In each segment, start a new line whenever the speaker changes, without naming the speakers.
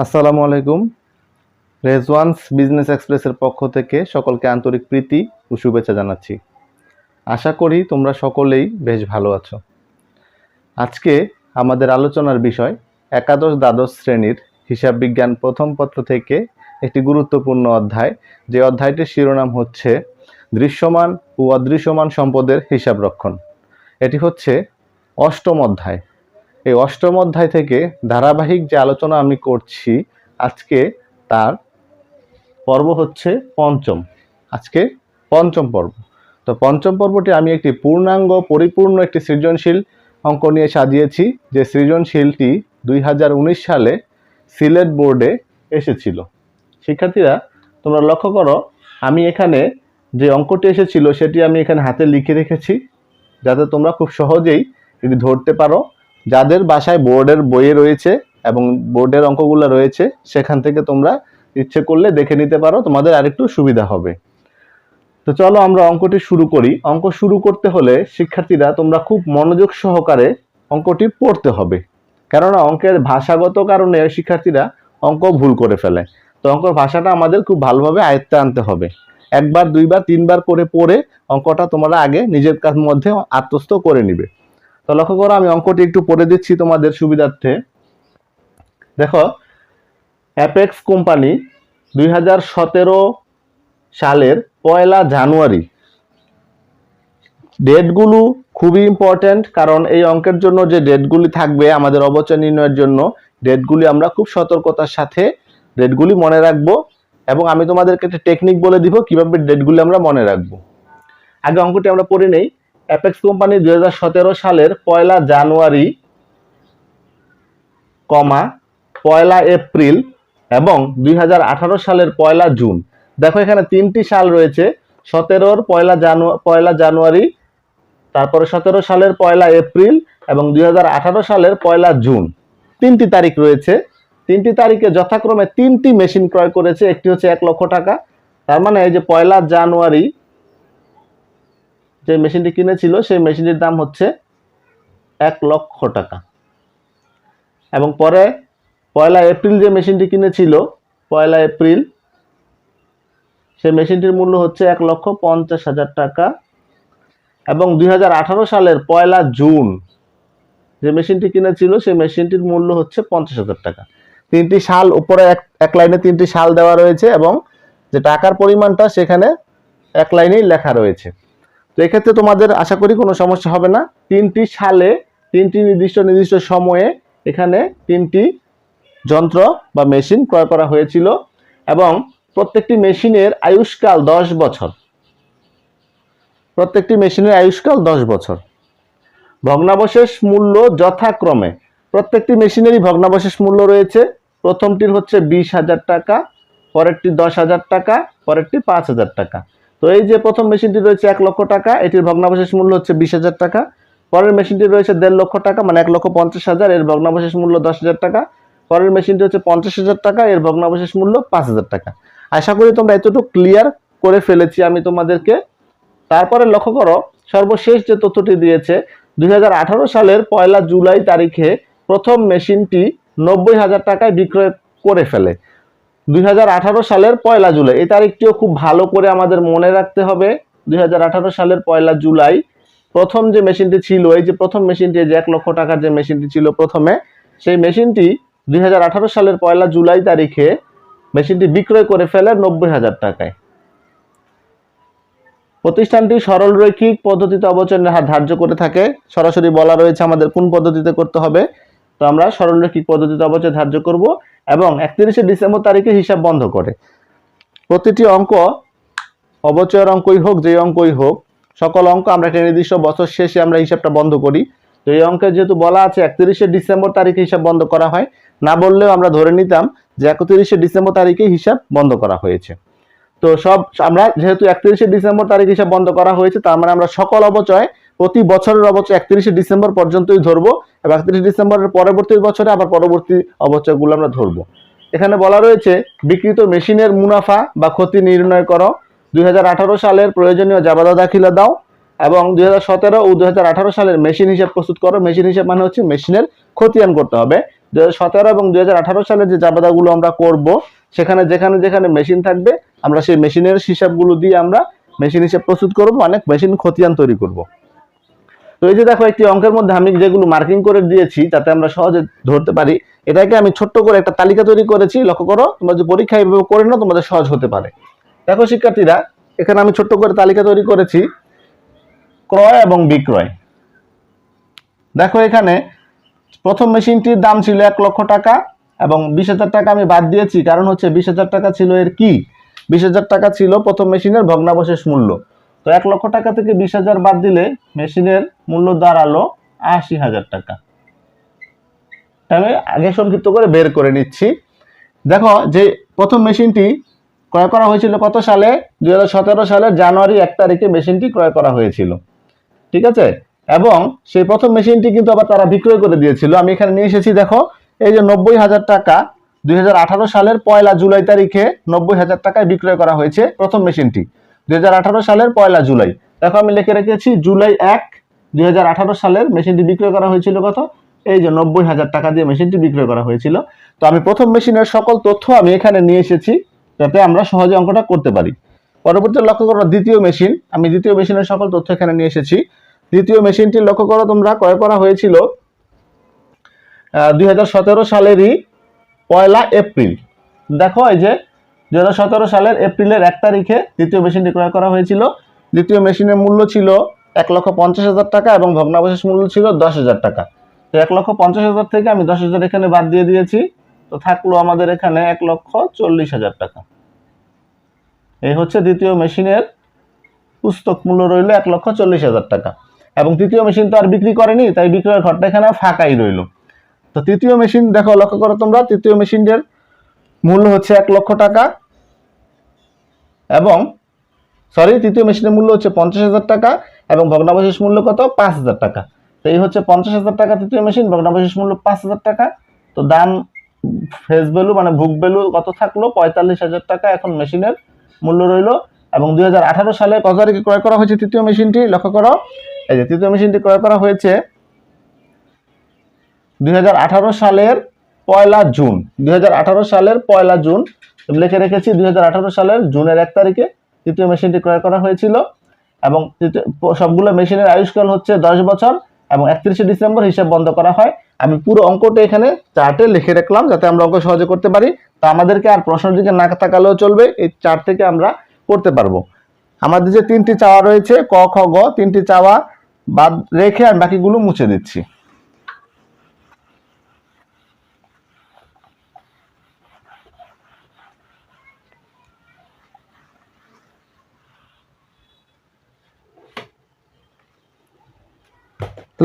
আসসালামু আলাইকুম। রেজওয়ান্স বিজনেস এক্সপ্রেসের পক্ষ থেকে সকলকে আন্তরিক প্রীতি ও শুভেচ্ছা জানাচ্ছি। আশা করি তোমরা সকলেই বেশ ভালো আছো। আজকে আমাদের আলোচনার বিষয় একাদশ দ্বাদশ শ্রেণীর হিসাব বিজ্ঞান প্রথম পত্র থেকে একটি গুরুত্বপূর্ণ অধ্যায়, যে অধ্যায়টির শিরোনাম হচ্ছে দৃশ্যমান ও অদৃশ্যমান সম্পদের হিসাব রক্ষণ। এটি হচ্ছে অষ্টম অধ্যায়। এই অষ্টম অধ্যায় থেকে ধারাবাহিক যে আলোচনা আমি করছি, আজকে তার পর্ব হচ্ছে পঞ্চম। আজকে পঞ্চম পর্ব। তো পঞ্চম পর্বটি আমি একটি পূর্ণাঙ্গ পরিপূর্ণ একটি সৃজনশীল অঙ্ক নিয়ে সাজিয়েছি, যে সৃজনশীলটি 2019 সালে সিলেট বোর্ডে এসেছিল। শিক্ষার্থীরা তোমরা লক্ষ্য করো, আমি এখানে যে অঙ্কটি এসেছিল সেটি আমি এখানে হাতে লিখে রেখেছি, যাতে তোমরা খুব সহজেই এটি ধরতে পারো। যাদের বাসায় বোর্ডের বইয়ে রয়েছে এবং বোর্ডের অঙ্কগুলো রয়েছে, সেখান থেকে তোমরা ইচ্ছে করলে দেখে নিতে পারো, তোমাদের আরেকটু সুবিধা হবে। তো চলো আমরা অঙ্কটি শুরু করি। অঙ্ক শুরু করতে হলে শিক্ষার্থীরা তোমরা খুব মনোযোগ সহকারে অঙ্কটি পড়তে হবে, কেননা অঙ্কের ভাষাগত কারণে শিক্ষার্থীরা অঙ্ক ভুল করে ফেলে। তো অঙ্কের ভাষাটা আমাদের খুব ভালোভাবে আয়ত্তে আনতে হবে। একবার দুইবার তিনবার করে পড়ে অঙ্কটা তোমরা আগে নিজের মধ্যে আত্মস্থ করে নিবে। তো লক্ষ্য করো, আমি অঙ্কটি একটু পড়ে দিচ্ছি তোমাদের সুবিধার্থে। দেখো, অ্যাপেক্স কোম্পানি 2017 সালের 1 জানুয়ারি, ডেটগুলো খুবই ইম্পর্ট্যান্ট, কারণ এই অঙ্কের জন্য যে ডেটগুলি থাকবে আমাদের অবচয় নির্ণয়ের জন্য, ডেটগুলি আমরা খুব সতর্কতার সাথে ডেটগুলি মনে রাখবো, এবং আমি তোমাদেরকে একটা টেকনিক বলে দিব কিভাবে ডেটগুলি আমরা মনে রাখবো। আগে অঙ্কটি আমরা পড়ে নেই। অ্যাপেক্স কোম্পানি 2017 সালের 1 জানুয়ারি, 1 এপ্রিল এবং 2018 সালের 1 জুন। দেখো এখানে তিনটি সাল রয়েছে, 17-র 1 জানুয়ারি, তারপরে 17 সালের 1 এপ্রিল এবং 2018 সালের 1 জুন। তিনটি তারিখ রয়েছে। তিনটি তারিখে যথাক্রমে তিনটি মেশিন ক্রয় করেছে। একটি হচ্ছে 1 লক্ষ টাকা, তার মানে এই যে 1 জানুয়ারি যে মেশিনটি কিনেছিল সেই মেশিনটির দাম হচ্ছে 1 লক্ষ টাকা। এবং পরে 1 এপ্রিল যে মেশিনটি কিনেছিল, 1 এপ্রিল, সেই মেশিনটির মূল্য হচ্ছে 1,50,000 টাকা। এবং 2018 সালের 1 জুন যে মেশিনটি কিনেছিল সেই মেশিনটির মূল্য হচ্ছে 50,000 টাকা। তিনটি সাল উপরে এক লাইনে তিনটি সাল দেওয়া রয়েছে, এবং যে টাকার পরিমাণটা সেখানে এক লাইনেই লেখা রয়েছে। তো এক্ষেত্রে তোমাদের আশা করি কোনো সমস্যা হবে না। তিনটি সালে তিনটি নির্দিষ্ট সময়ে এখানে তিনটি যন্ত্র বা মেশিন ক্রয় করা হয়েছিল, এবং প্রত্যেকটি মেশিনের আয়ুষ্কাল 10 বছর। প্রত্যেকটি মেশিনের আয়ুষ্কাল 10 বছর। ভগ্নাবশেষ মূল্য যথাক্রমে, প্রত্যেকটি মেশিনেরই ভগ্নাবশেষ মূল্য রয়েছে। প্রথমটির হচ্ছে 20,000 টাকা, পরেরটি 10,000 টাকা, পরেরটি 5,000 টাকা। তো এই যে প্রথম মেশিনটি রয়েছে 1 লক্ষ টাকা, এটির ভগ্নাবশেষ মূল্য হচ্ছে 20,000 টাকা। পরের মেশিনটি রয়েছে 1.5 লক্ষ টাকা, মানে 1,50,000, এর ভগ্নাবশেষ মূল্য 10,000 টাকা। পরের মেশিনটি হচ্ছে 50,000 টাকা, এর ভগ্নাবশেষ মূল্য 5,000 টাকা। আশা করি তোমরা এতটুকু ক্লিয়ার করে ফেলেছি আমি তোমাদেরকে। তারপরে লক্ষ্য করো, সর্বশেষ যে তথ্যটি দিয়েছে, 2018 সালের 1 জুলাই তারিখে প্রথম মেশিনটি 90,000 টাকায় বিক্রয় করে ফেলে। 2018 সালের 1 জুলাই, এই তারিখটিও খুব ভালো করে আমাদের মনে রাখতে হবে। 2018 সালের 1 জুলাই প্রথম যে মেশিনটি ছিল, এই যে প্রথম মেশিনটি, যে 1 লক্ষ টাকার যে মেশিনটি ছিল প্রথমে, সেই মেশিনটি 2018 সালের 1 জুলাই তারিখে মেশিনটি বিক্রয় করে ফেলে 90,000 টাকায়। প্রতিষ্ঠানটি সরল রৈখিক পদ্ধতিতে অবচয়ের হার ধার্য করে থাকে। সরাসরি বলা রয়েছে আমাদের কোন পদ্ধতিতে করতে হবে। তো আমরা সরল রৈখিক পদ্ধতিতে অবচয় ধার্য করব, এবং 31 ডিসেম্বর তারিখে হিসাব বন্ধ করে। প্রতিটি অঙ্ক, অবচয়ের অঙ্কই হোক, যে অঙ্কই হোক, সকল অঙ্ক আমরা একটা নির্দিষ্ট বছর শেষে আমরা হিসাবটা বন্ধ করি। তো এই অঙ্কে যেহেতু বলা আছে 31 ডিসেম্বর তারিখে হিসাব বন্ধ করা হয়, না বললেও আমরা ধরে নিতাম যে 31 ডিসেম্বর তারিখে হিসাব বন্ধ করা হয়েছে। তো সব আমরা যেহেতু 31 ডিসেম্বর তারিখ হিসাব বন্ধ করা হয়েছে, তার মানে আমরা সকল অবচয়, প্রতি বছরের অবচয় 31 ডিসেম্বর পর্যন্তই ধরবো, এবং 31 ডিসেম্বরের পরবর্তী বছরে আবার পরবর্তী অবচয়গুলো আমরা ধরবো। এখানে বলা রয়েছে বিক্রিত মেশিনের মুনাফা বা ক্ষতি নির্ণয় করো। 2018 সালের প্রয়োজনীয় জাবাদা দাখিলা দাও, এবং 2017 ও 2018 সালের মেশিন হিসাব প্রস্তুত করো। মেশিন হিসাব মানে হচ্ছে মেশিনের খতিয়ান করতে হবে, 2017 এবং 2018 সালের যে জাবেদাগুলো আমরা করব, সেখানে যেখানে যেখানে মেশিন থাকবে আমরা সেই মেশিনের হিসাবগুলো দিয়ে আমরা মেশিন হিসাব প্রস্তুত করব, মানে মেশিন খতিয়ান তৈরি করব। তো এই যে দেখো একটি অঙ্কের মধ্যে আমি যেগুলো মার্কিং করে দিয়েছি যাতে আমরা সহজে ধরতে পারি, এটাকে আমি ছোট্ট করে একটা তালিকা তৈরি করেছি। লক্ষ্য করো, তোমরা যে পরীক্ষা এইভাবে করে নাও তোমাদের সহজ হতে পারে। দেখো শিক্ষার্থীরা, এখানে আমি ছোট্ট করে তালিকা তৈরি করেছি ক্রয় এবং বিক্রয়। দেখো এখানে প্রথম মেশিনটির দাম ছিল 1 লক্ষ টাকা এবং 20,000 টাকা আমি বাদ দিয়েছি, কারণ হচ্ছে 20,000 টাকা ছিল এর কি, 20,000 টাকা ছিল প্রথম মেশিনের ভগ্নাবশেষ মূল্য। তো 1 লক্ষ টাকা থেকে 20,000 বাদ দিলে মেশিনের মূল্য দাঁড়ালো 80,000 টাকা। আমি আগে সংক্ষিপ্ত করে বের করে নিচ্ছি। দেখো যে প্রথম মেশিনটি ক্রয় করা হয়েছিল কত সালে, 2017 সালের জানুয়ারি 1 তারিখে মেশিনটি ক্রয় করা হয়েছিল, ঠিক আছে। এবং সেই প্রথম মেশিনটি কিন্তু আবার তারা বিক্রয় করে দিয়েছিল। আমি এখানে নিয়ে এসেছি, দেখো এই যে 90,000 টাকা 2018 সালের 1 জুলাই তারিখে 90,000 টাকায় বিক্রয় করা হয়েছে প্রথম মেশিনটি, 2018 সালের 1 জুলাই। দেখো আমি লিখে রেখেছি জুলাই 1, 2018 সালের মেশিনটি বিক্রয় করা হয়েছিল কত, এই যে 90,000 টাকা দিয়ে মেশিনটি বিক্রয় করা হয়েছিল। তো আমি প্রথম মেশিনের সকল তথ্য আমি এখানে নিয়ে এসেছি যাতে আমরা সহজে অঙ্কটা করতে পারি। পরবর্তী লক্ষ্য করো দ্বিতীয় মেশিন, আমি দ্বিতীয় মেশিনের সকল তথ্য এখানে নিয়ে এসেছি। দ্বিতীয় মেশিনটি লক্ষ্য করো তোমরা, ক্রয় করা হয়েছিল 2017 সালেরই 1 এপ্রিল। দেখো এই যে 2017 সালের এপ্রিলের 1 তারিখে দ্বিতীয় মেশিনটি ক্রয় করা হয়েছিল। দ্বিতীয় মেশিনের মূল্য ছিল 1,50,000 টাকা এবং ভগ্নাবশেষ মূল্য ছিল 10,000 টাকা। তো 1,50,000 থেকে আমি 10,000 এখানে বাদ দিয়ে দিয়েছি, তো থাকলো আমাদের এখানে 1,40,000 টাকা। এই হচ্ছে দ্বিতীয় মেশিনের পুস্তক মূল্য রইল 1,40,000 টাকা। এবং তৃতীয় মেশিন তো আর বিক্রি করেনি, তাই বিক্রয়ের ঘরটা এখানে ফাঁকাই রইল। তো তৃতীয় মেশিন দেখো, লক্ষ্য করো তোমরা, তৃতীয় মেশিনের মূল্য হচ্ছে 1 লক্ষ টাকা এবং তৃতীয় মেশিনের মূল্য হচ্ছে 50,000 টাকা এবং ভগ্নাবশেষ মূল্য কত, 5,000 টাকা। তো এই হচ্ছে 50,000 টাকা তৃতীয় মেশিন, ভগ্নাবশেষ মূল্য 5,000 টাকা। তো দাম ফেস ভ্যালু মানে বুক ভ্যালু কত থাকলো, 45,000 টাকা এখন মেশিনের মূল্য রইল। এবং 2018 সালে কত তারিখে ক্রয় করা হয়েছে তৃতীয় মেশিনটি, লক্ষ্য করো এই যে তৃতীয় মেশিনটি ক্রয় করা হয়েছে 2018 সালের 1 জুন। 2018 সালের 1 জুন লিখে রেখেছি, 2018 সালের জুনের 1 তারিখে তৃতীয় মেশিনটি ক্রয় করা হয়েছিল। এবং সবগুলো মেশিনের আয়ুষ্কাল হচ্ছে 10 বছর এবং 31শে ডিসেম্বর হিসাব বন্ধ করা হয়। আমি পুরো অঙ্কটা এখানে চার্টে লিখে রাখলাম যাতে আমরা অঙ্ক সহজে করতে পারি। তা আমাদেরকে আর প্রশ্নের দিকে না তাকালেও চলবে, এই চার্ট থেকে আমরা করতে পারবো। আমাদের যে 3টি চাওয়া রয়েছে ক, খ, গ, 3টি চাওয়া বাদ রেখে আমি বাকিগুলো মুছে দিচ্ছি।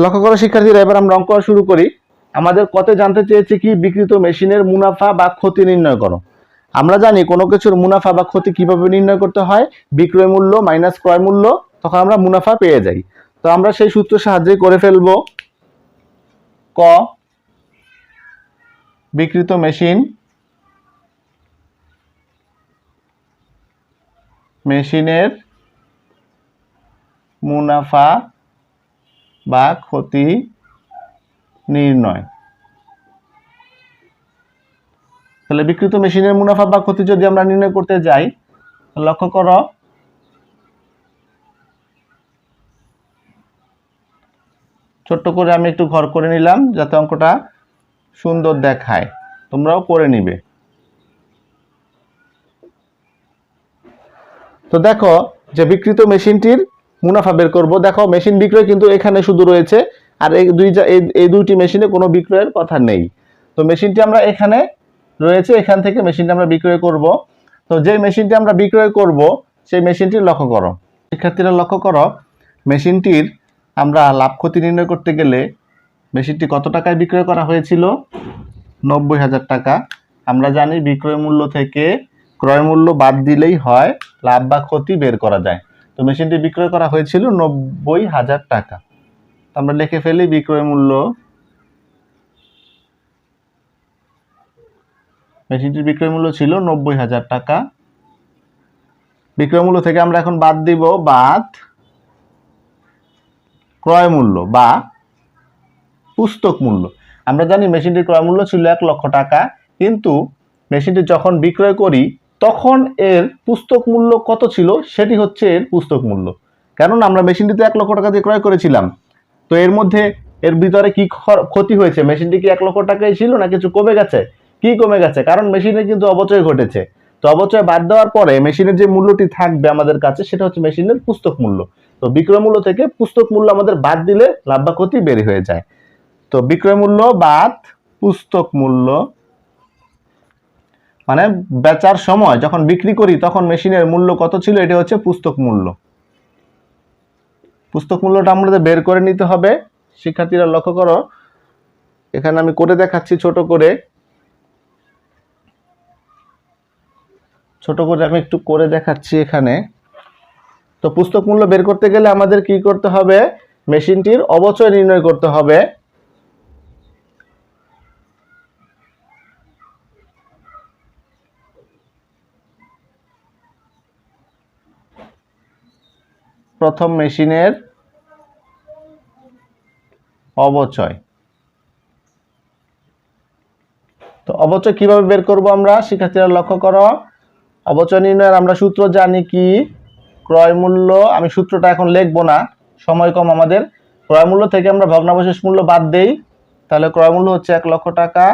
লক্ষ্য করো শিক্ষার্থীরা, এবার আমরা অঙ্ক শুরু করি। আমাদের কতে জানতে চেয়েছে কি, বিক্রিত মেশিনের মুনাফা বা ক্ষতি নির্ণয় করো। আমরা জানি কোনো কিছুর মুনাফা বা ক্ষতি কিভাবে নির্ণয় করতে হয়, বিক্রয় মূল্য মাইনাস ক্রয় মূল্য, তখন আমরা মুনাফা পেয়ে যাই। তো আমরা সেই সূত্রের সাহায্যে করে ফেলবো। ক, বিক্রিত মেশিনের মুনাফা বা ক্ষতি নির্ণয়। তাহলে বিক্রিত মেশিনের মুনাফা বা ক্ষতি যদি আমরা নির্ণয় করতে যাই, লক্ষ্য করো ছোট্ট করে আমি একটু ঘর করে নিলাম যাতে অঙ্কটা সুন্দর দেখায়, তোমরাও করে নিবে। তো দেখো যে বিক্রিত মেশিনটির মুনাফা বের করব। দেখো মেশিন বিক্রয় কিন্তু এখানে শুধু রয়েছে, আর এই দুইটি মেশিনে কোনো বিক্রয়ের কথা নেই। তো মেশিনটি আমরা এখানে রয়েছে, এখান থেকে মেশিনটি আমরা বিক্রয় করব। তো যে মেশিনটি আমরা বিক্রয় করব সেই মেশিনটি লক্ষ্য করো শিক্ষার্থীরা, লক্ষ্য করো মেশিনটির আমরা লাভ ক্ষতি নির্ণয় করতে গেলে মেশিনটি কত টাকায় বিক্রয় করা হয়েছিল, 90,000 টাকা। আমরা জানি বিক্রয় মূল্য থেকে ক্রয় মূল্য বাদ দিলেই হয় লাভ বা ক্ষতি বের করা যায়। তো মেশিনটি বিক্রয় করা হয়েছিল 90,000 টাকা। আমরা লিখে ফেলি বিক্রয় মূল্য, মেশিনটির বিক্রয় মূল্য ছিল 90,000 টাকা। বিক্রয় মূল্য থেকে আমরা এখন বাদ দিব ক্রয় মূল্য বা পুস্তক মূল্য। আমরা জানি মেশিনটির ক্রয় মূল্য ছিল 1 লক্ষ টাকা, কিন্তু মেশিনটি যখন বিক্রয় করি তখন এর পুস্তক মূল্য কত ছিল সেটি হচ্ছে এর পুস্তক মূল্য। কারণ আমরা মেশিনটি তো 1 লক্ষ টাকা দিয়ে ক্রয় করেছিলাম, তো এর মধ্যে এর ভিতরে কি ক্ষতি হয়েছে? মেশিনটি কি 1 লক্ষ টাকাই ছিল না কিছু কমে গেছে? কি কমে গেছে? কারণ মেশিনে কিন্তু অপচয় ঘটেছে। তো অপচয় বাদ দেওয়ার পরে মেশিনের যে মূল্যটি থাকবে আমাদের কাছে সেটা হচ্ছে মেশিনের পুস্তক মূল্য। তো বিক্রয় মূল্য থেকে পুস্তক মূল্য আমাদের বাদ দিলে লাভ বা ক্ষতি বের হয়ে যায়। তো বিক্রয় মূল্য বাদ পুস্তক মূল্য মানে বেচার সময় যখন বিক্রি করি তখন মেশিনের মূল্য কত ছিল, এটা হচ্ছে পুস্তক মূল্য। পুস্তক মূল্যটা আমাদের বের করে নিতে হবে। শিক্ষার্থীরা লক্ষ্য করো, এখানে আমি করে দেখাচ্ছি ছোট করে আমি একটু করে দেখাচ্ছি এখানে। তো পুস্তক মূল্য বের করতে গেলে আমাদের কি করতে হবে? মেশিনটির অবচয় নির্ণয় করতে হবে। প্রথম মেশিনের অবচয়। তো অবচয় কিভাবে বের করব আমরা? শিক্ষার্থীরা লক্ষ্য করো, অবচয় নির্ণয়ের আমরা সূত্র জানি কি? ক্রয় মূল্য। আমি সূত্রটা এখন লিখবো না, সময় কম আমাদের। ক্রয় মূল্য থেকে আমরা ভগ্নাবশেষ মূল্য বাদ দেই, তাহলে ক্রয় মূল্য হচ্ছে 1 লক্ষ টাকা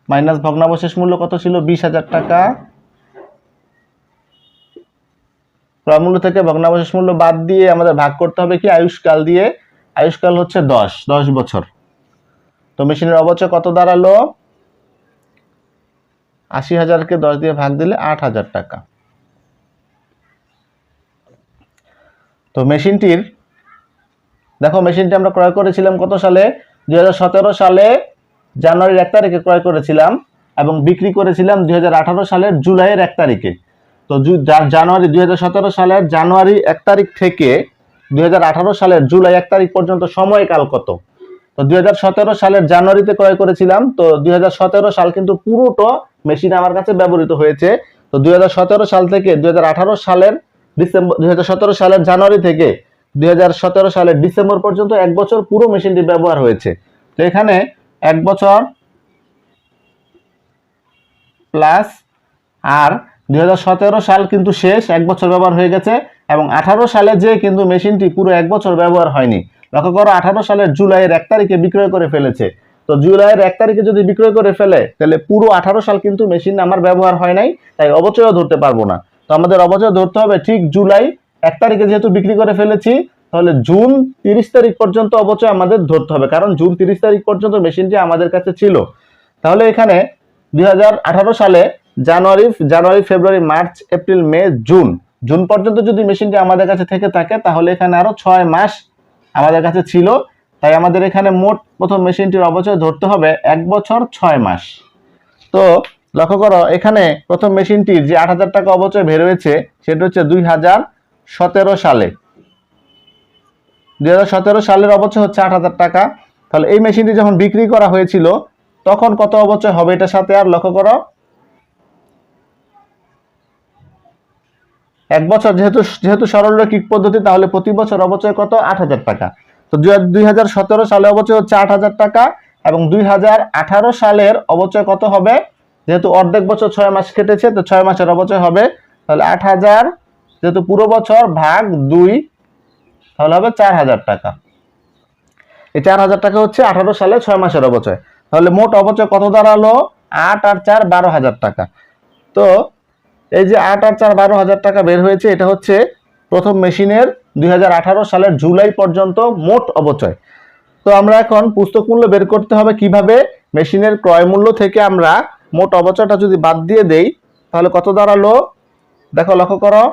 মাইনাস ভগ্নাবশেষ মূল্য কত ছিল? 20,000 টাকা। ক্রয় মূল্য থেকে ভগ্নাবশেষ মূল্য বাদ দিয়ে আমাদের ভাগ করতে হবে কি? আয়ুষ্কাল দিয়ে। আয়ুষ্কাল হচ্ছে 10 বছর। তো মেশিনের অবচয় কত দাঁড়ালো? 80,000কে 10 দিয়ে ভাগ দিলে 8,000 টাকা। তো মেশিনটির দেখো, মেশিনটি আমরা ক্রয় করেছিলাম কত সালে? 2017 সালে জানুয়ারির 1 তারিখে ক্রয় করেছিলাম এবং বিক্রি করেছিলাম 2018 সালের জুলাইয়ের 1 তারিখে। তো জানুয়ারি 2017 সালের জানুয়ারি 1 তারিখ থেকে 2018 সালের জুলাই 1 তারিখ পর্যন্ত সময়কাল কত? তো 2017 সালের জানুয়ারিতে ক্রয় করেছিলাম, তো 2017 সাল কিন্তু পুরোটা মেশিন আমার কাছে ব্যবহৃত হয়েছে। তো 2017 সাল থেকে 2018 সালের ডিসেম্বর, 2017 সালের জানুয়ারি থেকে 2017 সালের ডিসেম্বর পর্যন্ত 1 বছর পুরো মেশিনটি ব্যবহার হয়েছে। তো এখানে 1 বছর প্লাস আর 2017 সাল কিন্তু শেষ, 1 বছর ব্যবহার হয়ে গেছে, এবং 18 সালে যে কিন্তু মেশিনটি পুরো 1 বছর ব্যবহার হয়নি। লক্ষ্য করো, 18 সালের জুলাইয়ের 1 তারিখে বিক্রয় করে ফেলেছে। তো জুলাইয়ের 1 তারিখে যদি বিক্রয় করে ফেলে তাহলে পুরো 18 সাল কিন্তু মেশিন আমার ব্যবহার হয় নাই, তাই অবচয়ও ধরতে পারবো না। তো আমাদের অবচয় ধরতে হবে ঠিক জুলাই 1 তারিখে যেহেতু বিক্রি করে ফেলেছি, তাহলে জুন 30 তারিখ পর্যন্ত অবচয় আমাদের ধরতে হবে, কারণ জুন 30 তারিখ পর্যন্ত মেশিনটি আমাদের কাছে ছিল। তাহলে এখানে 2018 সালে January February March April May June পর্যন্ত যদি মেশিনটি আমাদের কাছে থেকে থাকে তাহলে এখানে আরো 6 মাস আমাদের কাছে ছিল। তাই আমাদের এখানে মোট প্রথম মেশিনটির অবচয় ধরতে হবে 1 বছর 6 মাস। তো লক্ষ্য করো, এখানে প্রথম মেশিনটির যে 8,000 টাকা অবচয় বের হয়েছে সেটা হচ্ছে 2017 সালে। 2017 সালের অবচয় হচ্ছে 8,000 টাকা। তাহলে এই মেশিনটি যখন বিক্রি করা হয়েছিল তখন কত অবচয় হবে এটার সাথে? আর লক্ষ্য করো, 1 বছর যেহেতু সরলরৈখিক পদ্ধতি, তাহলে প্রতি বছর অবচয় কত? 8,000 টাকা। তো 2017 সালে অবচয় হচ্ছে 8,000 টাকা, এবং 2018 সালের অবচয় কত হবে? যেহেতু অর্ধেক বছর 6 মাস কেটেছে, তো 6 মাসের অবচয় হবে, তাহলে 8,000 যেহেতু পুরো বছর ভাগ 2, তাহলে হবে 4,000 টাকা। এই 4,000 টাকা হচ্ছে 18 সালে 6 মাসের অবচয়। তাহলে মোট অবচয় কত দাঁড়ালো? 8 আর 4 12,000 টাকা। তো এই যে 8 আর 4 12,000 টাকা বের হয়েছে, এটা হচ্ছে প্রথম মেশিনের 2018 সালের জুলাই পর্যন্ত মোট অবচয়। তো আমরা এখন পুস্তক মূল্য বের করতে হবে কিভাবে? মেশিনের ক্রয় মূল্য থেকে আমরা মোট অবচয়টা যদি বাদ দিয়ে দেই তাহলে কত দাঁড়ালো? দেখো, লক্ষ্য করো,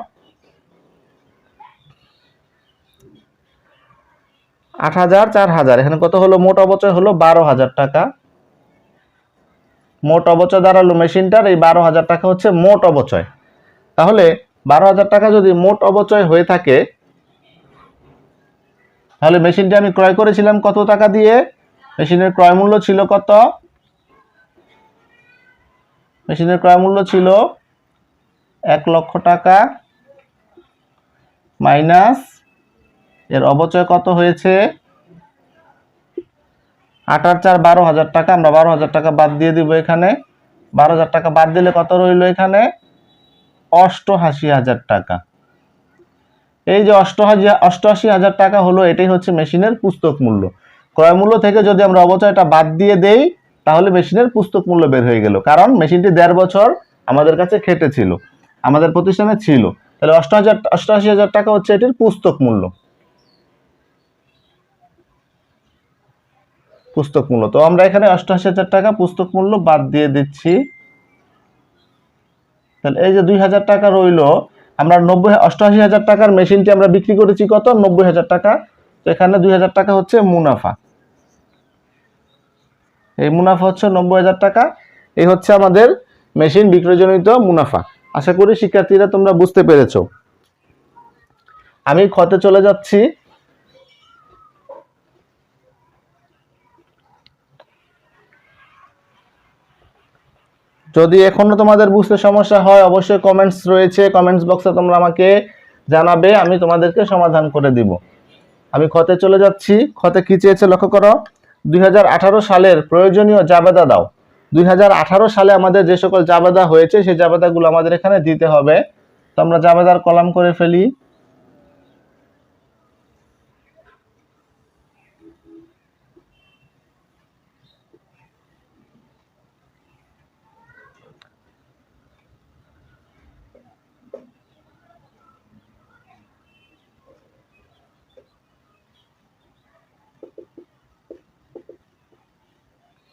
8,000 4,000, এখানে কত হলো? মোট অবচয় হলো 12,000 টাকা। মোট অবচয় দাঁড়ালো মেশিনটার, এই 12,000 টাকা হচ্ছে মোট অবচয়। তাহলে 12,000 টাকা যদি মোট অবচয় হয়ে থাকে, তাহলে মেশিনটি আমি ক্রয় করেছিলাম কত টাকা দিয়ে? মেশিনের ক্রয় মূল্য ছিল কত? মেশিনের ক্রয় মূল্য ছিল 1 লক্ষ টাকা মাইনাস এর অবচয় কত হয়েছে? 8 আর 4 12,000 টাকা, আমরা 12,000 টাকা বাদ দিয়ে দিব এখানে। 12,000 টাকা বাদ দিলে কত রইল এখানে? 88,000 টাকা। এই যে 88,000 টাকা হলো, এটাই হচ্ছে মেশিনের পুস্তক মূল্য। ক্রয় মূল্য থেকে যদি আমরা অবচয়টা বাদ দিয়ে দেই তাহলে মেশিনের পুস্তক মূল্য বের হয়ে গেল, কারণ মেশিনটি 1.5 বছর আমাদের কাছে খেটেছিল, আমাদের প্রতিষ্ঠানে ছিল। তাহলে 88,000 টাকা হচ্ছে এটির পুস্তক মূল্য। পুস্তক মূল্য, তো আমরা এখানে 88,000 টাকা পুস্তক মূল্য বাদ দিয়ে দিচ্ছি। তাহলে এই যে 2,000 টাকা রইল, আমরা 88,000 টাকার মেশিনটি আমরা বিক্রি করেছি কত? 90,000 টাকা। তো এখানে 2,000 টাকা হচ্ছে মুনাফা। এই মুনাফা হচ্ছে 90,000 টাকা। এই হচ্ছে আমাদের মেশিন বিক্রয়জনিত মুনাফা। আশা করি শিক্ষার্থীরা তোমরা বুঝতে পেরেছো। আমি খতে চলে যাচ্ছি। যদি এখনো তোমাদের বুঝতে সমস্যা হয় অবশ্যই কমেন্টস রয়েছে, কমেন্টস বক্সে তোমরা আমাকে জানাবে, আমি তোমাদেরকে সমাধান করে দিব। আমি খতে চলে যাচ্ছি। খতে কি চেয়েছে লক্ষ্য করো, 2018 সালের প্রয়োজনীয় জাবেদা দাও। 2018 সালে আমাদের যে সকল জাবেদা হয়েছে সেই জাবেদাগুলো আমাদের এখানে দিতে হবে। তো আমরা জাবেদার কলাম করে ফেলি।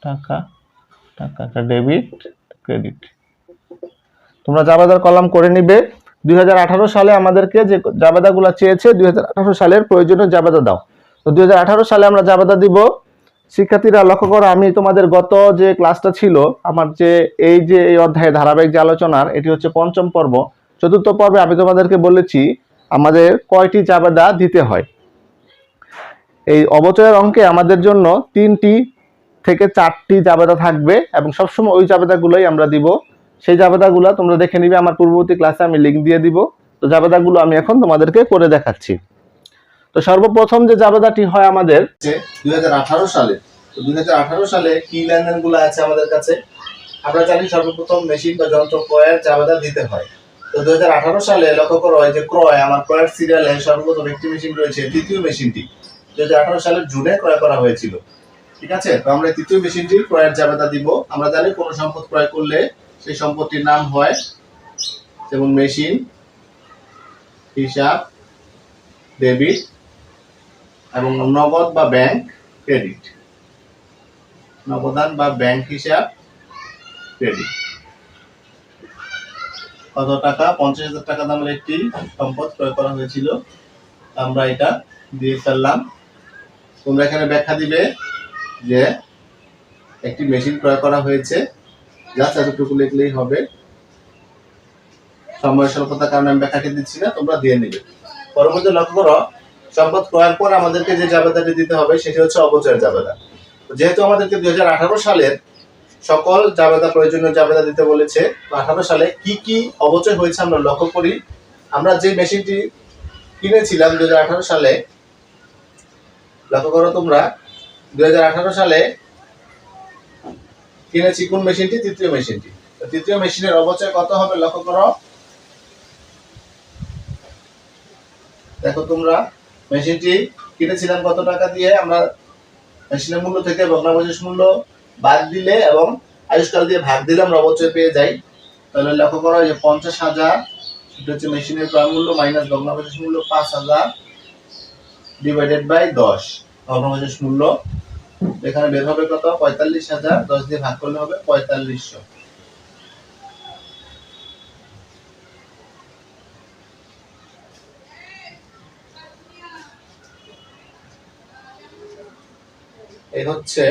টাকা, টাকাটা ডেবিট, ক্রেডিট। তোমরা জাবেদার কলাম করে নিবে। 2018 সালে আমাদেরকে যে জাবেদাগুলো চেয়েছে, 2018 সালের প্রয়োজনীয় জাবেদা দাও। তো 2018 সালে আমরা জাবেদা দিব। শিক্ষার্থীরা লক্ষ্য করো, আমি তোমাদের গত যে ক্লাসটা ছিল আমার যে এই অধ্যায়ে ধারাবাহিক যে আলোচনার, এটি হচ্ছে 5ম পর্ব। 4র্থ পর্বে আমি তোমাদেরকে বলেছি আমাদের কয়টি জাবেদা দিতে হয়। এই অবচয়ের অঙ্কে আমাদের জন্য 3টি থেকে 4টি জাবেদা থাকবে এবং সবসময় ওই জাবেদাগুলোই আমরা দিব। সেই জাবেদাগুলো তোমরা দেখে নিবে, আমার পূর্ববর্তী ক্লাসে আমি লিংক দিয়ে দিব। তো জাবেদাগুলো আমি এখন তোমাদেরকে করে দেখাচ্ছি। তো সর্বপ্রথম যে জাবেদাটি হয় আমাদের 2018 সালে। তো 2018 সালে কি লেনদেনগুলো আছে আমাদের কাছে আমরা জানি। সর্বপ্রথম মেশিন বা যন্ত্র ক্রয়ের জাবেদা দিতে হয়। তো 2018 সালে লক্ষ্য করো, এই যে ক্রয়, আমার ক্রয়ের সিরিয়ালে সর্বপ্রথম একটি মেশিন রয়েছে, তৃতীয় মেশিনটি 2018 সালের জুনে ক্রয় করা হয়েছিল। ঠিক আছে, তো আমরা তৃতীয় মেশিনটি ক্রয়ের জাবেদা দিব। আমরা জানি কোনো সম্পদ ক্রয় করলে সেই সম্পত্তির নাম হয় যেমন মেশিন, হিসাব, ডেবিট এবং নগদ বা ব্যাংক ক্রেডিট। নগদান বা ব্যাংক হিসাব, ক্রেডিট। কত টাকা? 50,000 টাকা দামের একটি সম্পদ ক্রয় করা হয়েছিল, আমরা এটা দিয়ে ফেললাম। তোমরা এখানে ব্যাখ্যা দিবে যে একটি মেশিন ক্রয় করা হয়েছে, জাস্ট এতটুকু লিখলেই হবে। সময় স্বল্পতার কারণে আমি ব্যাখ্যাটি দিচ্ছি না, তোমরা দিয়ে নেবে। পরবর্তী লক্ষ্য করো, সম্পদ ক্রয়ের পর আমাদেরকে যে জাবেদাটি দিতে হবে সেটি হচ্ছে অবচয়ের জাবেদা। যেহেতু আমাদেরকে 2018 সালের সকল জাবেদা, প্রয়োজনীয় জাবেদা দিতে বলেছে, 18 সালে কি কি অবচয় হয়েছে আমরা লক্ষ্য করি। আমরা যে মেশিনটি কিনেছিলাম 2018 সালে, লক্ষ্য করো তোমরা, 2018 সালে কিনেছি কোন মেশিনটি? তৃতীয় মেশিনটি। তৃতীয় মেশিনের অবচয় কত হবে লক্ষ্য করো। দেখো তোমরা, মেশিনটি কিনেছিলাম কত টাকা দিয়ে, আমরা মেশিনের মূল্য থেকে ভগ্নাবশেষ মূল্য বাদ দিলে এবং আয়ুষ্কাল দিয়ে ভাগ দিলে আমরা অবচয় পেয়ে যাই। তাহলে লক্ষ্য করো যে 50,000 সেটা হচ্ছে মেশিনের ক্রয় মূল্য মাইনাস ভগ্নাবশেষ মূল্য 5,000 ডিভাইডেড বাই 10, ভগ্নাবশেষ মূল্য এখানে বের হবে কত? 45,000। 10 দিয়ে ভাগ করলে হবে 4500। এই হচ্ছে,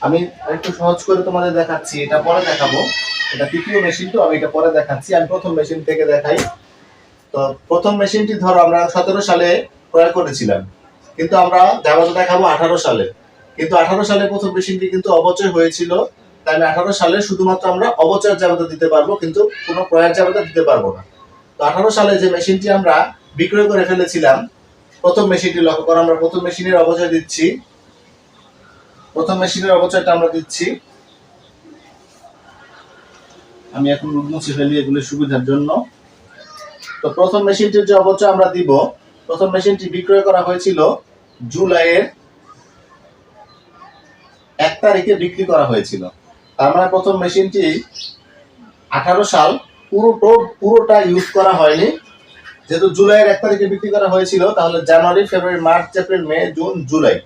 আমি একটু সহজ করে তোমাদের দেখাচ্ছি, এটা পরে দেখাবো। এটা তৃতীয় মেশিন, তো আমি এটা পরে দেখাচ্ছি। আমি প্রথম মেশিন থেকে দেখাই। তো প্রথম মেশিনটি ধরো আমরা 17 সালে ক্রয় করেছিলাম, কিন্তু আমরা জাবেদা দেখাবো 18 সালে। কিন্তু 18 সালে প্রথম মেশিনটি কিন্তু অবচয় হয়েছিল, তাই আমি 18 সালে শুধুমাত্র আমরা অবচয়ের জাবেদা দিতে পারবো, কিন্তু কোনো ক্রয়ের জাবেদা দিতে পারবো না। তো 18 সালে যে মেশিনটি আমরা বিক্রয় করে ফেলেছিলাম, প্রথম মেশিনটি লক্ষ্য করো, আমরা প্রথম মেশিনের অবচয় দিচ্ছি প্রথম মেশিনের অবচয়টা আমরা দিচ্ছি, আমি এখন মুছে ফেলি এগুলো সুবিধার জন্য। তো প্রথম মেশিনটির যে অবচয় আমরা দিব, প্রথম মেশিনটি বিক্রয় করা হয়েছিল জুলাইয়ের 1 তারিখে বিক্রি করা হয়েছিল। তার মানে প্রথম মেশিনটি 18 সাল পুরোটা ইউজ করা হয়নি। যেহেতু জুলাইয়ের 1 তারিখে বিক্রি করা হয়েছিল, তাহলে জানুয়ারি, February, March, April, May, June, July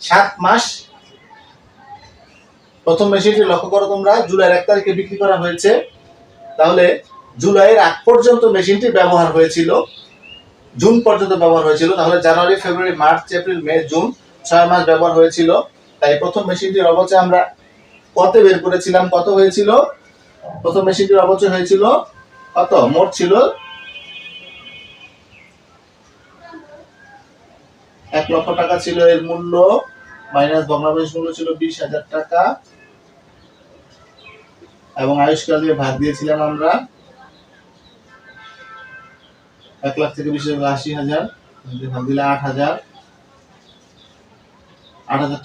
7 মাস। প্রথম মেশিনটি লক্ষ্য করো তোমরা, জুলাইয়ের 1 তারিখে বিক্রি করা হয়েছে, তাহলে জুলাইয়ের আগ পর্যন্ত মেশিনটি ব্যবহার হয়েছিল, জুন পর্যন্ত ব্যবহার হয়েছিল, তাহলে জানুয়ারি, February, March, April, May, June 6 মাস ব্যবহার হয়েছিল। তাই প্রথম মেশিনটির অবচয় আমরা কত বের করেছিলাম, কত হয়েছিল? প্রথম মেশিনটির অবচয় হয়েছিল কত? মোট ছিল 1 লক্ষ টাকা ছিল এর মূল্য, মাইনাস ভগ্নাংশ মূল্য ছিল 20,000 টাকা, এবং আয়ুষ্কাল দিয়ে ভাগ দিয়েছিলাম আমরা 1 লাখ থেকে 20,000 ভাগ দিলে 8,000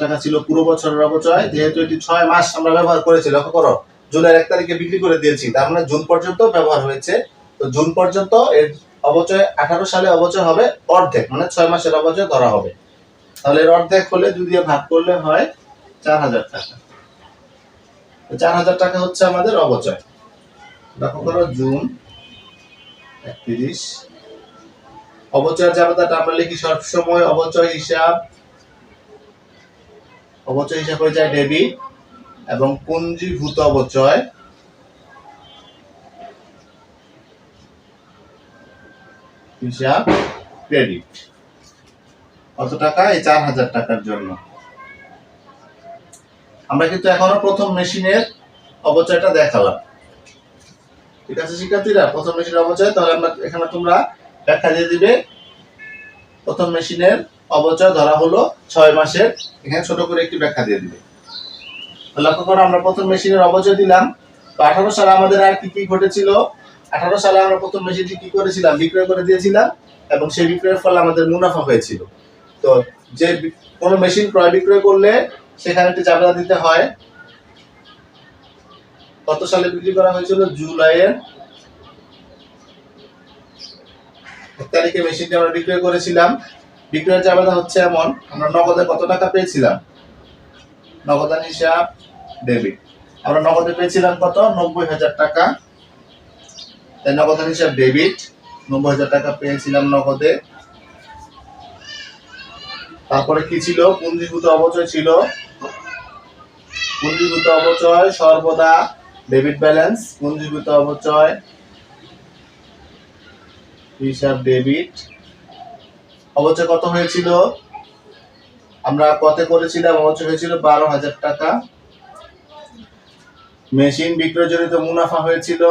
টাকা ছিল পুরো বছরের অবচয়। যেহেতু এটি 6 মাস আমরা ব্যবহার করেছি, লক্ষ্য করো জুলাই 1 তারিখে বিক্রি করে দিয়েছি, তার মানে জুন পর্যন্ত ব্যবহার হয়েছে। তো জুন পর্যন্ত এর অবচয় 18 সালে অবচয় হবে অর্ধেক, মানে 6 মাসের অবচয় ধরা হবে। তাহলে এর অর্ধেক হলে 2 দিয়ে ভাগ করলে হয় 4,000 টাকা। 4,000 টাকা হচ্ছে আমাদের অবচয়। লক্ষ্য করো জুন 31। অবচয়ের জাবেদাটা আমরা লিখি সবসময় অবচয় হিসাব হয়ে যায় ডেবিট, এবং পুঞ্জীভূত অবচয় হিসাব ক্রেডিট। কত টাকা? এই 4,000 টাকার জন্য। আমরা কিন্তু এখনো প্রথম মেশিনের অবচয়টা দেখালাম, ঠিক আছে শিক্ষার্থীরা? প্রথম মেশিনের অবচয়, তাহলে আমরা এখানে তোমরা ব্যাখ্যা দিয়ে দিবে। প্রথম মেশিনের অবচয় ধরা হলো 6 মাসের, এখানে ছোট করে একটি ব্যাখ্যা দিয়ে দিবে। লক্ষ্য করো আমরা প্রথম মেশিনের অবচয় দিলাম। তো 18 সালে আমাদের আর কি কি ঘটেছিল? 18 সালে আমরা প্রথম মেশিনটি কি করেছিলাম? বিক্রয় করে দিয়েছিলাম, এবং সেই বিক্রয়ের ফলে আমাদের মুনাফা হয়েছিল। তো যে কোনো মেশিন ক্রয় বিক্রয় করলে সেখানে একটি জাবেদা দিতে হয়। কত সালে বিক্রি করা হয়েছিল? জুলাইয়ের 1 তারিখে মেশিনটি আমরা বিক্রয় করেছিলাম। বিক্রয়ের জাবেদা হচ্ছে এমন, আমরা নগদে কত টাকা পেয়েছিলাম? নগদান হিসাব ডেবিট। আমরা নগদে পেয়েছিলাম কত? 90,000 টাকা। তাই নগদান হিসাব ডেবিট, 90,000 টাকা পেয়েছিলাম নগদে। তারপরে কি ছিল? পুঞ্জীভূত অবচয় ছিল। পুঞ্জীভূত অবচয় সর্বদা ডেবিট ব্যালেন্স, পুঞ্জীভূত অবচয় হিসাব ডেবিট। অবচয় কত হয়েছিল? আমরা কত করেছিলাম? অবচয় হয়েছিল 12,000 টাকা। মেশিন বিক্রয়জনিত মুনাফা হয়েছিল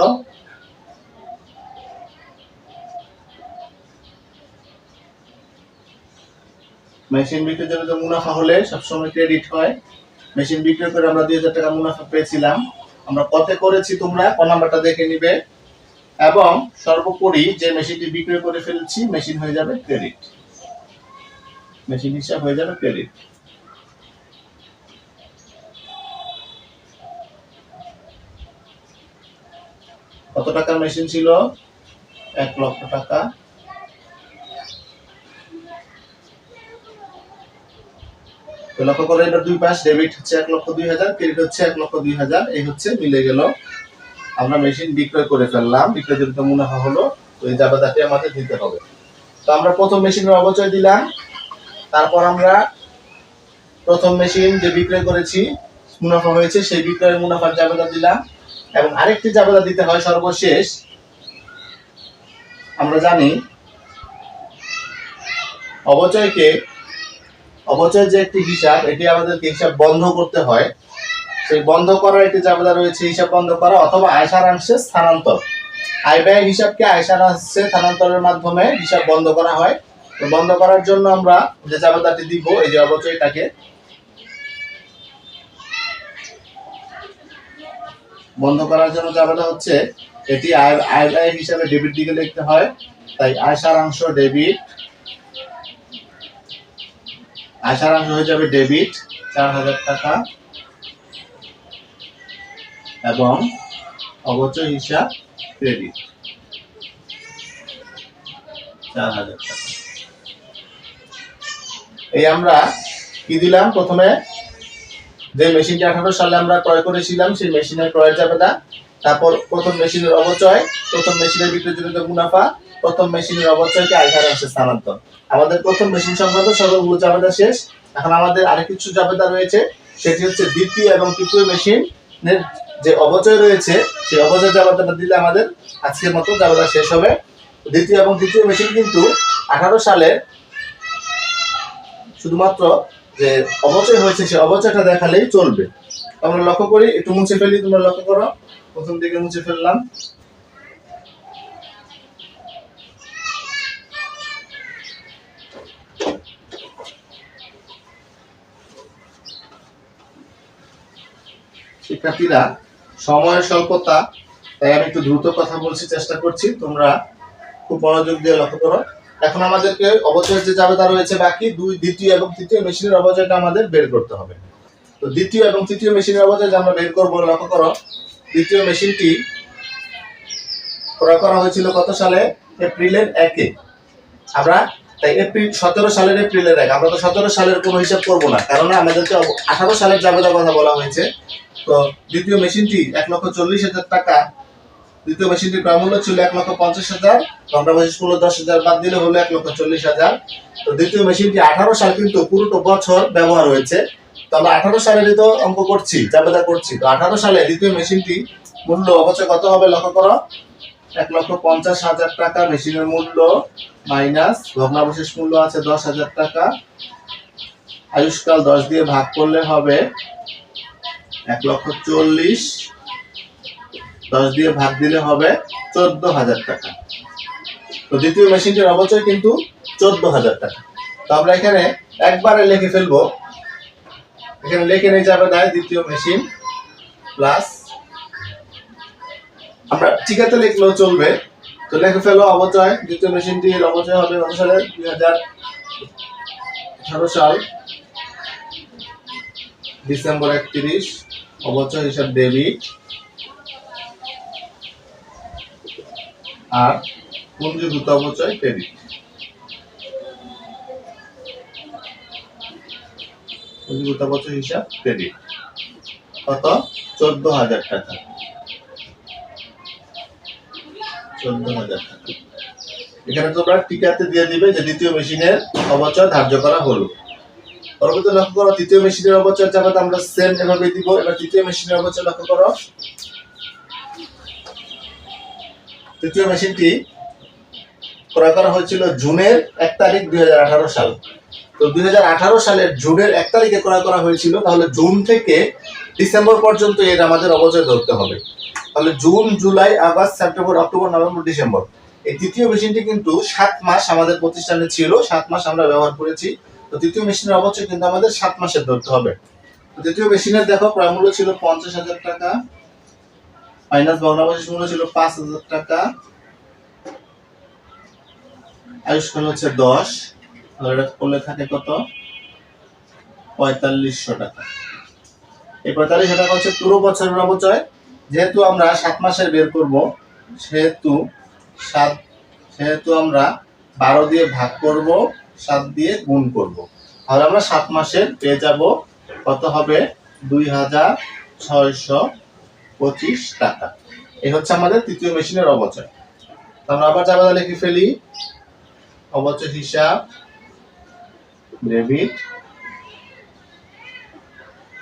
মেশিন বিক্রয়জনিত মুনাফা হলে সবসময় ক্রেডিট হয়। মেশিন বিক্রয় করে আমরা 2,000 টাকা মুনাফা পেয়েছিলাম। আমরা কত করেছি তোমরা ক নাম্বারটা দেখে নিবে, এবং সর্বোপরি যে মেশিনটি বিক্রয় করে ফেলছি মেশিন হয়ে যাবে ক্রেডিট, মেশিন হিসাব হয়ে যাবে ক্রেডিট। কত টাকার মেশিন ছিল? 1 লক্ষ টাকা। তো লক্ষ্য করে এটা দুই পাশ, ডেবিট হচ্ছে 1,02,000, ক্রেডিট হচ্ছে 1,02,000, এই হচ্ছে মিলে গেল। আমরা মেশিন বিক্রয় করে ফেললাম, বিক্রয়জনিত মুনাফা হলো। তো এই জাবেদাটি আমাদের দিতে হবে। তো আমরা প্রথম মেশিনের অবচয় দিলাম, তারপর আমরা প্রথম মেশিন যে বিক্রয় করেছি মুনাফা হয়েছে সেই বিক্রয়ের মুনাফার জাবেদা দিলাম, এবং আরেকটি জাবেদা দিতে হয় সর্বশেষ। আমরা জানি অবচয় যে একটি হিসাব, এটি আমাদেরকে হিসাব বন্ধ করতে হয়। সেই বন্ধ করার একটি জাবেদা রয়েছে, হিসাব বন্ধ করা অথবা আয় সারাংশে স্থানান্তর। আয় ব্যয় হিসাবকে আয় সারাংশে স্থানান্তরের মাধ্যমে হিসাব বন্ধ করা হয়। তো বন্ধ করার জন্য আমরা যে জাবেদাটি দিব, এই যে অবচয়টাকে বন্ধ করার জন্য জাবেদা হচ্ছে এটি আয় ব্যয় হিসাবে ডেবিট দিকে লিখতে হয়। তাই আয় সারাংশ ডেবিট, আয় সারাংশ হয়ে যাবে ডেবিট, 4000 টাকা এবং অবচয় হিসাব ক্রেডিট 4000 টাকা। এই আমরা কি দিলাম, প্রথমে যে মেশিনটি 18 সালে আমরা ক্রয় করেছিলাম সেই মেশিনের ক্রয়ের জাবেদা, তারপর প্রথম মেশিনের অবচয়, প্রথম মেশিনের বিক্রয়জনিত মুনাফা, প্রথম মেশিনের অবচয়কে আয়হার অংশে স্থানান্তর। আমাদের প্রথম মেশিন সংক্রান্ত সবগুলো জাবেদা শেষ। এখন আমাদের আরেক কিছু জাবেদা রয়েছে, সেটি হচ্ছে দ্বিতীয় এবং তৃতীয় মেশিনের যে অবচয় রয়েছে সেই অবচয় জাবেদাটা দিলে আমাদের আজকের মতো জাবেদা শেষ হবে। দ্বিতীয় এবং তৃতীয় মেশিন কিন্তু 18 সালে শুধুমাত্র যে অবচয় হয়েছে সেই অবচয়টা দেখালেই চলবে। আমরা লক্ষ্য করি, একটু মুছে ফেলি, তোমরা লক্ষ্য করো, প্রথম দিকে মুছে ফেললাম। শিক্ষার্থীরা, সময়ের স্বল্পতা, তাই আমি একটু দ্রুত কথা বলছি, চেষ্টা করছি, তোমরা খুব মনোযোগ দিয়ে লক্ষ্য করো। এখন আমাদেরকে অবচয়ের যে জাবেদা রয়েছে বাকি দ্বিতীয় এবং তৃতীয় মেশিনের অবচয়টা আমাদের বের করতে হবে। তো দ্বিতীয় এবং তৃতীয় মেশিনের অবচয় আমরা বের করবো। লক্ষ্য করো, দ্বিতীয় মেশিনটি ক্রয় করা হয়েছিল কত সালে? এপ্রিলের 1-এ। আমরা তাই 17 সালের এপ্রিলের 1, আমরা তো 17 সালের কোনো হিসাব করবো না, কারণ আমাদেরকে 18 সালের জাবেদার কথা বলা হয়েছে। তো দ্বিতীয় মেশিনটি 1,40,000 টাকা, দ্বিতীয় মেশিনটির ক্রয় মূল্য ছিল 1,50,000, গন্ডাবশেষ মূল্য 10,000 বাদ দিলে হলো 1,40,000। তো দ্বিতীয় মেশিনটি 18 সাল কিন্তু পুরোটা বছর ব্যবহার হয়েছে। তো আমরা 18 সালেরই তো অঙ্ক করছি, জাবেদা করছি। তো 18 সালে দ্বিতীয় মেশিনটি মূল্য অবচয় কত হবে লক্ষ্য করো, 1,50,000 টাকা মেশিনের মূল্য মাইনাস ভগ্নাবশেষ মূল্য আছে 10,000 টাকা, আয়ুষ্কাল 10 দিয়ে ভাগ করলে হবে 1,40,000, 10 দিয়ে ভাগ দিলে হবে 14,000 টাকা। তো দ্বিতীয় মেশিনটির অবচয় কিন্তু 14,000 টাকা। তো আমরা এখানে একবারে লিখে ফেলবো, এখানে লিখে নিয়ে যাবে দায় দ্বিতীয় মেশিন প্লাস, আমরা ঠিকাতে লিখলেও চলবে। তো লিখে ফেলো অবচয়, দ্বিতীয় মেশিনটির অবচয় হবে অনুসারে 2018 সাল ডিসেম্বর 31, অবচয় হিসাব ডেবিট, আর পুঞ্জীভূত অবচয় ক্রেডিট। পুঞ্জীভূত অবচয় হিসাব ক্রেডিট কত? 14,000 টাকা। 14,000 টাকা। এখানে তোমরা টিকাতে দিয়ে দিবে যে দ্বিতীয় মেশিনের অবচয় ধার্য করা হলো। পরবর্তী লক্ষ্য করো, তৃতীয় মেশিনের অবচয় যাবে আমরা সেম এভাবে দিব। এবার তৃতীয় মেশিনের অবচয় লক্ষ্য করো, তৃতীয় মেশিনটি ক্রয় করা হয়েছিল জুনের 1 তারিখ 2018 সাল। তো 2018 সালের জুনের 1 তারিখে ক্রয় করা হয়েছিল, তাহলে জুন থেকে ডিসেম্বর পর্যন্ত এর আমাদের অবচয় ধরতে হবে। তাহলে June, July, August, September, October, November, December, এই তৃতীয় মেশিনটি কিন্তু 7 মাস আমাদের প্রতিষ্ঠানে ছিল, 7 মাস আমরা ব্যবহার করেছি। তো তৃতীয় মেশিনের অবচয় কিন্তু আমাদের 7 মাসের ধরতে হবে। তো তৃতীয় মেশিনের দেখো ক্রয় মূল্য ছিল 50,000 টাকা, মাইনাস ভগ্নাবশেষ মূল্য ছিল 5,000 টাকা, আয়ুষ্কাল হচ্ছে 10, এটা করলে থাকে কত? 4,500 টাকা। এই 4,500 টাকা হচ্ছে পুরো বছরের অবচয়। যেহেতু আমরা 7 মাসের বের করব, সেহেতু আমরা 12 দিয়ে ভাগ করব, 7 দিয়ে গুণ করব, তাহলে আমরা 7 মাসের পেয়ে যাব কত হবে? 2,625 টাকা। এই হচ্ছে আমাদের তৃতীয় মেশিনের অবচয়। আমরা আবার জাবেদা লিখে ফেলি, অবচয় হিসাব ডেবিট,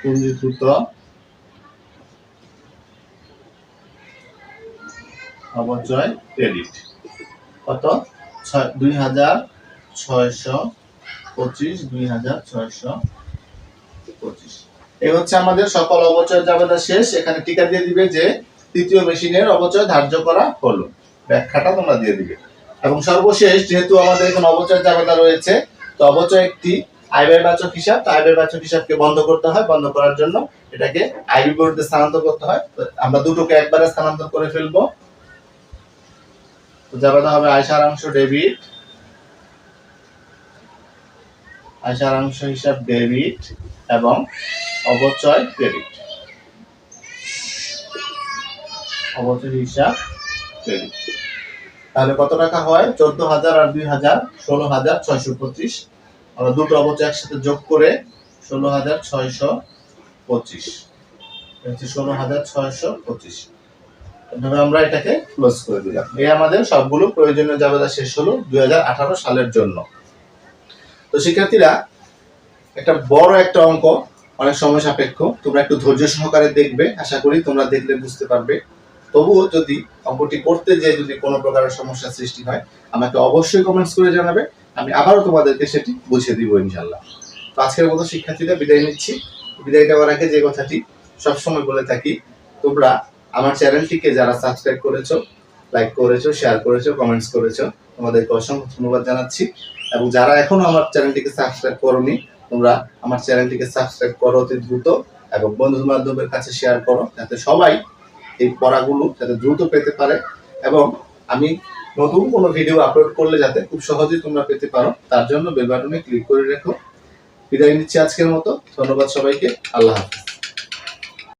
পুঞ্জীভূত অবচয় ক্রেডিট কত? 2,625, 2,625। এই হচ্ছে আমাদের সকল অবচয় জাবেদা শেষ। এখানে টিকা দিয়ে দিবে যে তৃতীয় মেশিনের অবচয় ধার্য করা হলো, ব্যাখ্যাটা তোমরা দিয়ে দিবে। এবং সর্বশেষ, যেহেতু আমাদের এখন অবচয় জাবেদা রয়েছে, তো অবচয় একটি আয় ব্যয়বাচক হিসাব, আয় ব্যয়বাচক হিসাবকে বন্ধ করতে হয়। বন্ধ করার জন্য এটাকে আয় বিবরণীতে স্থানান্তর করতে হয়। আমরা দুটোকে একবারে স্থানান্তর করে ফেলবো। জাবেদা হবে আয় সারাংশ ডেবিট, আয় সারাংশ হিসাব ডেবিট এবং অবচয় ক্রেডিট। অবচয় হিসাব ক্রেডিট। তাহলে কত টাকা হয়? 14,000 আর 2,000 16,625। আমরা দুটো অবচয় একসাথে যোগ করে 16,625 হচ্ছে 16,625। এভাবে আমরা এটাকে ক্লোজ করে দিলাম। এই আমাদের সবগুলো প্রয়োজনীয় জাবেদা শেষ হলো 2018 সালের জন্য। তো শিক্ষার্থীরা, একটা বড় একটা অঙ্ক, অনেক সময় সাপেক্ষ, তোমরা একটু ধৈর্য সহকারে দেখবে। আশা করি তোমরা দেখলে বুঝতে পারবে। তবুও যদি অঙ্কটি করতে যেয়ে যদি কোনো প্রকারের সমস্যা সৃষ্টি হয়, আমাকে অবশ্যই কমেন্টস করে জানাবে। আমি আবারও তোমাদেরকে সেটি বুঝিয়ে দিব ইনশাআল্লাহ। তো আজকের মতো শিক্ষার্থীরা বিদায় নিচ্ছি। বিদায় দেওয়ার আগে যে কথাটি সবসময় বলে থাকি, তোমরা আমার চ্যানেলটিকে যারা সাবস্ক্রাইব করেছো, লাইক করেছো, শেয়ার করেছো, কমেন্টস করেছো, তোমাদেরকে অসংখ্য ধন্যবাদ জানাচ্ছি। এবং যারা এখনো আমার চ্যানেলটিকে সাবস্ক্রাইব করোনি, তোমরা আমার চ্যানেলটিকে সাবস্ক্রাইব করো অতি দ্রুত এবং বন্ধু বান্ধবের কাছে শেয়ার করো, যাতে সবাই এই পড়াগুলো যাতে দ্রুত পেতে পারে এবং আমি নতুন কোনো ভিডিও আপলোড করলে যাতে খুব সহজেই তোমরা পেতে পারো, তার জন্য বেল বাটনে ক্লিক করে রেখো। বিদায় নিচ্ছি আজকের মতো। ধন্যবাদ সবাইকে। আল্লাহ হাফেজ।